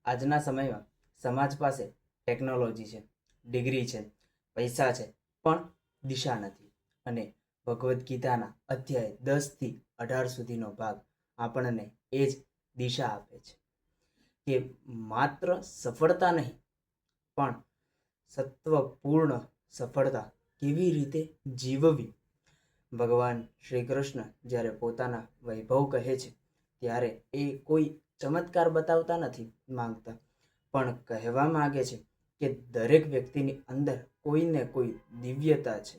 આજના સમયમાં સમાજ પાસે ટેકનોલોજી છે, ડિગ્રી છે, પૈસા છે, પણ દિશા નથી. અને ભગવદ્ ગીતાના અધ્યાય 10 થી 18 સુધીનો ભાગ આપણને એ જ દિશા આપે છે કે માત્ર સફળતા નહીં, પણ સત્વપૂર્ણ સફળતા કેવી રીતે જીવવી. ભગવાન શ્રી કૃષ્ણ જ્યારે પોતાના વૈભવ કહે છે ત્યારે એ કોઈ ચમત્કાર બતાવતા નથી માંગતા, પણ કહેવા માંગે છે કે દરેક વ્યક્તિની અંદર કોઈને કોઈ દિવ્યતા છે.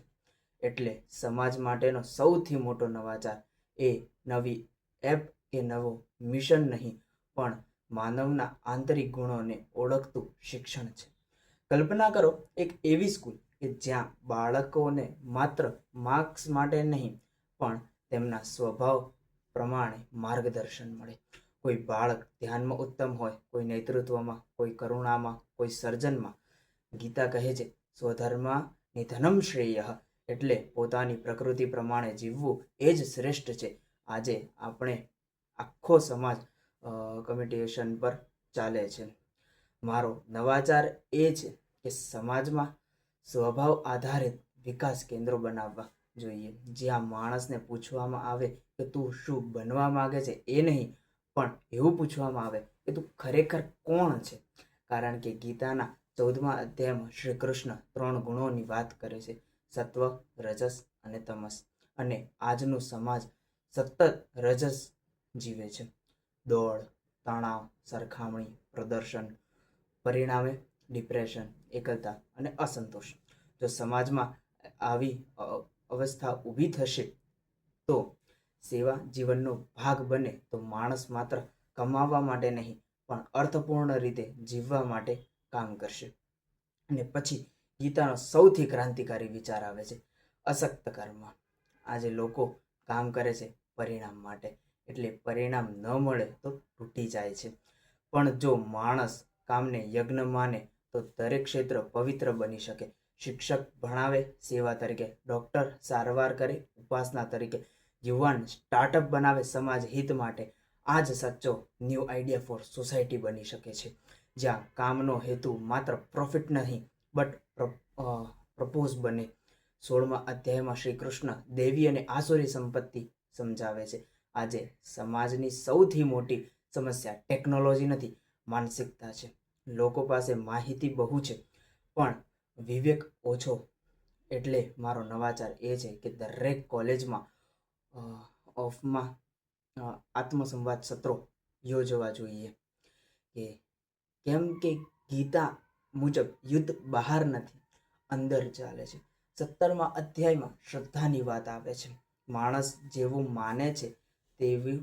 એટલે સમાજ માટેનો સૌથી મોટો નવાચાર એ નવી એપ કે નવો મિશન નહીં, પણ માનવના આંતરિક ગુણોને ઓળખતું શિક્ષણ છે. કલ્પના કરો એક એવી સ્કૂલ કે જ્યાં બાળકોને માત્ર માર્ક્સ માટે નહીં, પણ તેમના સ્વભાવ પ્રમાણે માર્ગદર્શન મળે. કોઈ બાળક ધ્યાનમાં ઉત્તમ હોય, કોઈ નેતૃત્વમાં, કોઈ કરુણામાં, કોઈ સર્જનમાં. ગીતા કહે છે સ્વધર્મા નિધનમ શ્રેય, એટલે પોતાની પ્રકૃતિ પ્રમાણે જીવવું એ જ શ્રેષ્ઠ છે. આજે આપણે આખો સમાજ કમ્યુનિકેશન પર ચાલે છે. મારો નવાચાર એ છે કે સમાજમાં સ્વભાવ આધારિત વિકાસ કેન્દ્રો બનાવવા જોઈએ, જ્યાં માણસને પૂછવામાં આવે કે તું શું બનવા માંગે છે એ નહીં, પણ એવું પૂછવામાં આવે કે તું ખરેખર કોણ છે. કારણ કે ગીતાના 14મા અધ્યાયમાં શ્રી કૃષ્ણ 3 ગુણોની વાત કરે છે: સત્વ, રજસ અને તમસ. અને આજનું સમાજ સતત રજસ જીવે છે. દોડ, તણાવ, સરખામણી, પ્રદર્શન, પરિણામે ડિપ્રેશન, એકલતા અને અસંતોષ. જો સમાજમાં આવી અવસ્થા ઊભી થશે તો સેવા જીવનનો ભાગ બને તો માણસ માત્ર કમાવા માટે નહીં, પણ અર્થપૂર્ણ રીતે જીવવા માટે કામ કરશે. અને પછી ગીતાનો સૌથી ક્રાંતિકારી વિચાર આવે છે અસક્ત કર્મ. આજે લોકો કામ કરે છે પરિણામ માટે, એટલે પરિણામ ન મળે તો તૂટી જાય છે. પણ જો માણસ કામને યજ્ઞ માને તો દરેક ક્ષેત્ર પવિત્ર બની શકે. શિક્ષક ભણાવે સેવા તરીકે, ડૉક્ટર સારવાર કરે ઉપાસના તરીકે, યુવાન સ્ટાર્ટઅપ બનાવે સમાજ હિત માટે. આ જ સાચો ન્યૂ આઈડિયા ફોર સોસાયટી બની શકે છે, જ્યાં કામનો હેતુ માત્ર પ્રોફિટ નહીં, બટ પ્રપોઝ બને. 16મા અધ્યાયમાં શ્રી કૃષ્ણ દેવી અને આસુરી સંપત્તિ સમજાવે છે. આજે સમાજની સૌથી મોટી સમસ્યા ટેકનોલોજી નથી, માનસિકતા છે. લોકો પાસે માહિતી બહુ છે, પણ વિવેક ઓછો. એટલે મારો નવાચાર એ છે કે દરેક કોલેજમાં ઓફમાં આત્મસંવાદ સત્રો યોજવા જોઈએ. કેમ કે ગીતા મુજબ યુદ્ધ બહાર નથી, અંદર ચાલે છે. 17મા અધ્યાયમાં શ્રદ્ધાની વાત આવે છે. માણસ જેવું માને છે તેવું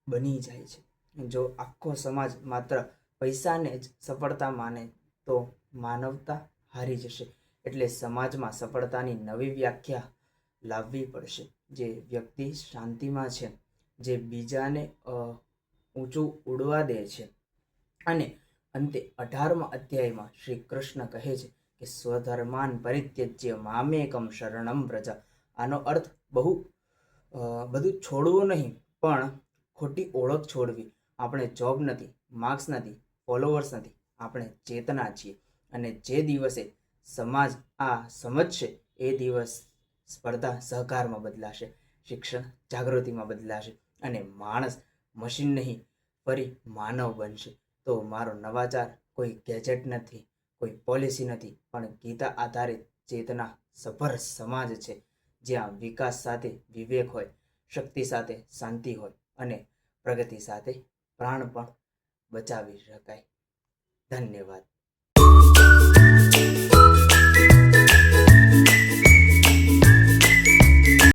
બની જાય છે. જો આખો સમાજ માત્ર પૈસાને જ સફળતા માને તો માનવતા હારી જશે. એટલે સમાજમાં સફળતાની નવી વ્યાખ્યા લાવવી પડશે. જે વ્યક્તિ શાંતિમાં છે, જે બીજાને ઊંચું ઉડવા દે છે. અને અંતે 18મા અધ્યાયમાં શ્રી કૃષ્ણ કહે છે કે સ્વધર્માન પરિત્યજ્ય મામેકમ શરણમ વ્રજ. આનો અર્થ બધું છોડવું નહીં, પણ ખોટી ઓળખ છોડવી. આપણે જોબ નથી, માર્ક્સ નથી, ફોલોવર્સ નથી, આપણે ચેતના છીએ. અને જે દિવસે સમાજ આ સમજશે એ દિવસ સ્પર્ધા સહકારમાં બદલાશે, શિક્ષણ જાગૃતિમાં બદલાશે, અને માણસ મશીન નહીં ફરી માનવ બનશે. તો મારો નવાચાર કોઈ ગેજેટ નથી, કોઈ પોલિસી નથી, પણ ગીતા આધારિત ચેતના સભર સમાજ છે, જ્યાં વિકાસ સાથે વિવેક હોય, શક્તિ સાથે શાંતિ હોય, અને પ્રગતિ સાથે પ્રાણ પણ બચાવી શકાય. ધન્યવાદ.